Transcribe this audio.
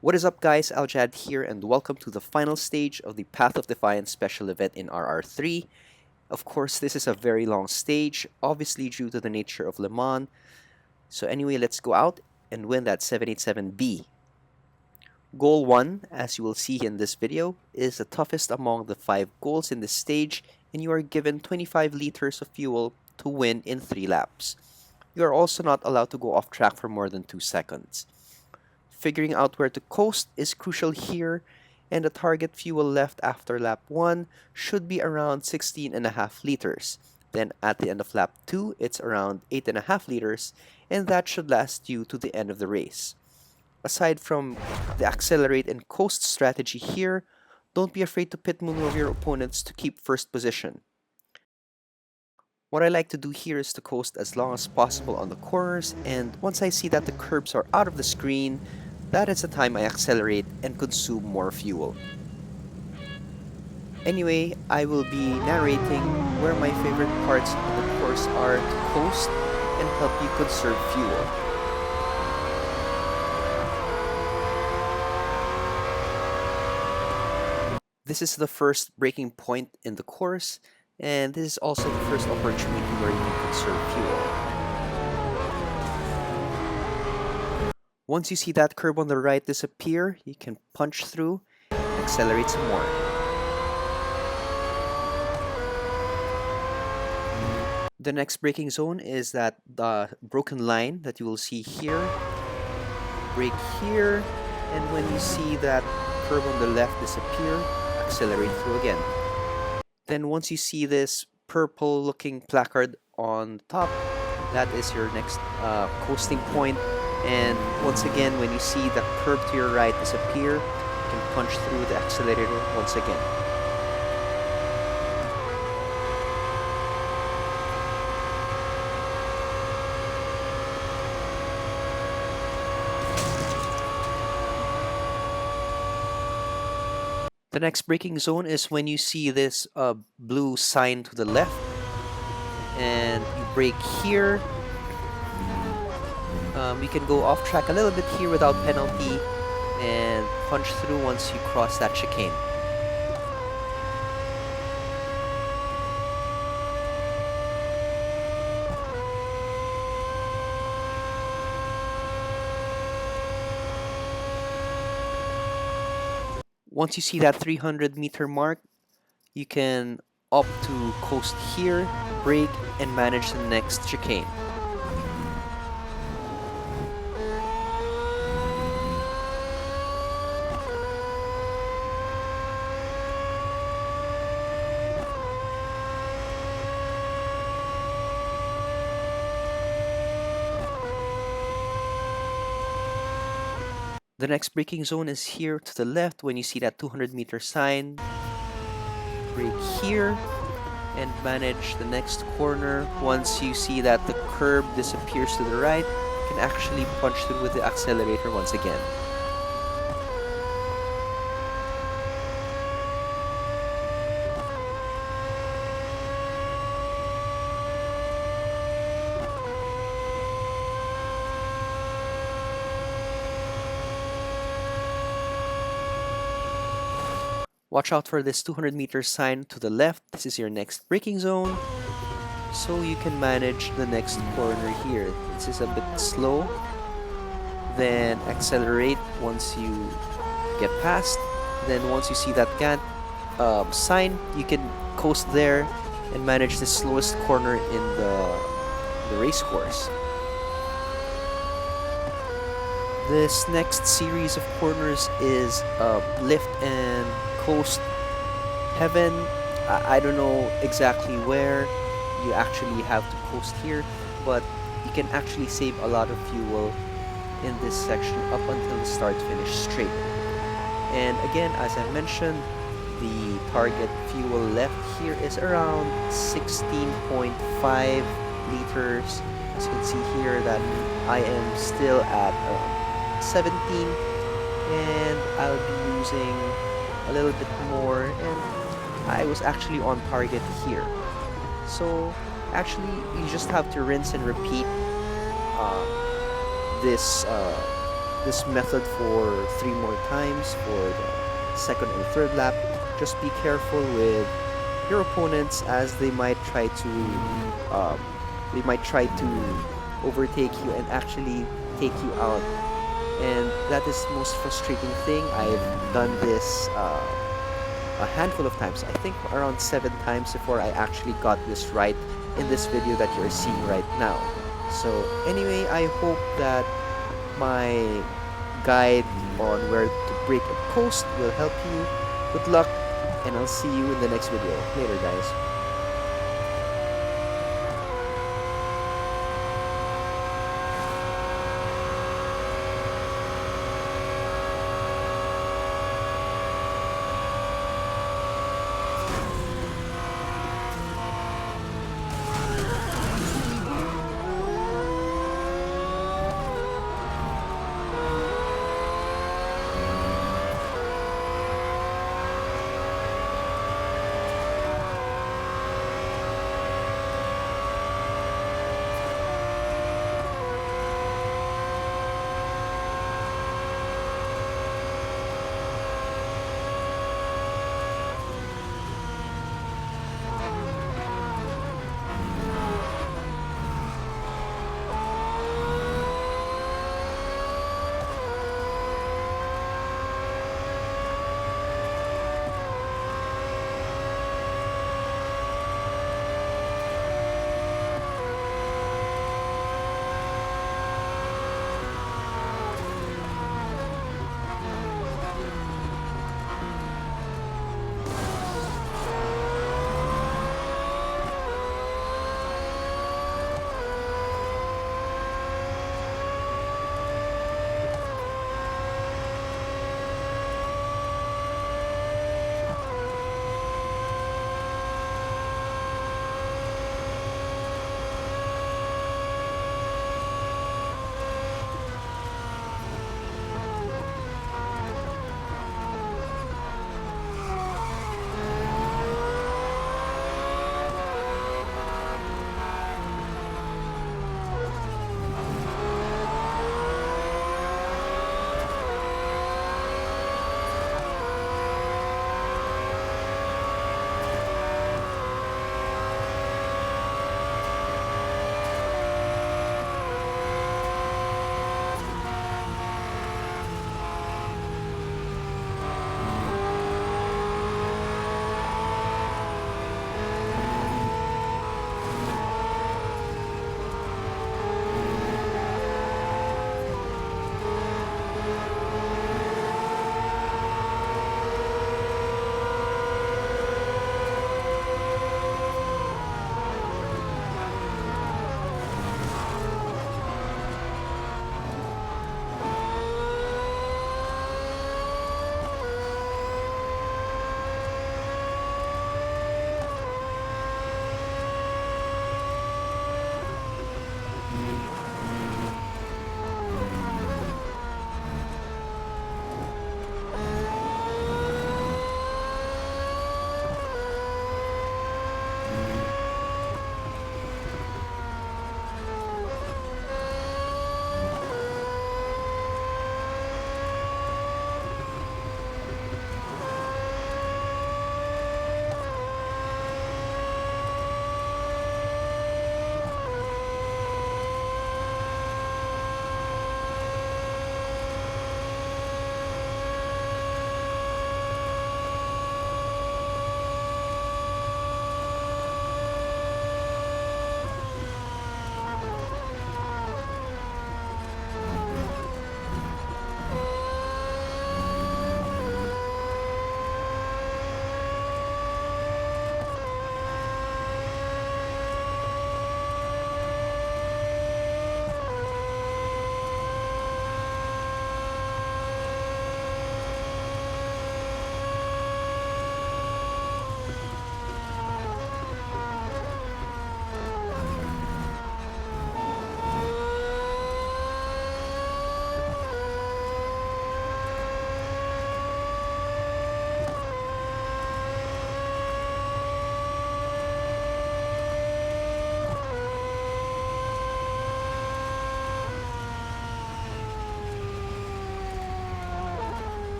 What is up guys, ljad here and welcome to the final stage of the Path of Defiance special event in RR3. Of course, this is a very long stage, obviously due to the nature of Le Mans. So anyway, let's go out and win that 787B. Goal 1, as you will see in this video, is the toughest among the 5 goals in this stage, and you are given 25 liters of fuel to win in 3 laps. You are also not allowed to go off track for more than 2 seconds. Figuring out where to coast is crucial here, and the target fuel left after lap 1 should be around 16.5 liters. Then at the end of lap 2, it's around 8.5 liters, and that should last you to the end of the race. Aside from the accelerate and coast strategy here, don't be afraid to pit maneuver your opponents to keep first position. What I like to do here is to coast as long as possible on the corners, and once I see that the curbs are out of the screen, that is the time I accelerate and consume more fuel. Anyway, I will be narrating where my favorite parts of the course are to coast and help you conserve fuel. This is the first braking point in the course, and this is also the first opportunity where you can conserve fuel. Once you see that curb on the right disappear, you can punch through and accelerate some more. The next braking zone is the broken line that you will see here. Brake here, and when you see that curb on the left disappear, accelerate through again. Then once you see this purple looking placard on top, that is your next coasting point. And once again, when you see the curb to your right disappear, you can punch through the accelerator once again. The next braking zone is when you see this blue sign to the left, and you brake here. You can go off track a little bit here without penalty and punch through once you cross that chicane. Once you see that 300-meter mark, you can opt to coast here, brake, and manage the next chicane. The next braking zone is here to the left when you see that 200-meter sign. Brake here and manage the next corner. Once you see that the curb disappears to the right, you can actually punch through with the accelerator once again. Watch out for this 200-meter sign to the left. This is your next braking zone, so you can manage the next corner here. This is a bit slow. Then accelerate once you get past. Then once you see that sign, you can coast there and manage the slowest corner in the race course. This next series of corners is lift and coast heaven. I don't know exactly where you actually have to coast here, but you can actually save a lot of fuel in this section up until the start finish straight. And again, as I mentioned, the target fuel left here is around 16.5 liters. As you can see here that I am still at 17, and I'll be using a little bit more, and I was actually on target here. So actually you just have to rinse and repeat this this method for 3 more times for the second and third lap. Just be careful with your opponents, as um, they might try to overtake you and actually take you out, and that is the most frustrating thing. I've done this a handful of times, I think around 7 times, before I actually got this right in this video that you're seeing right now. So anyway, I hope that my guide on where to brake and coast will help you. Good luck, and I'll see you in the next video. Later, guys.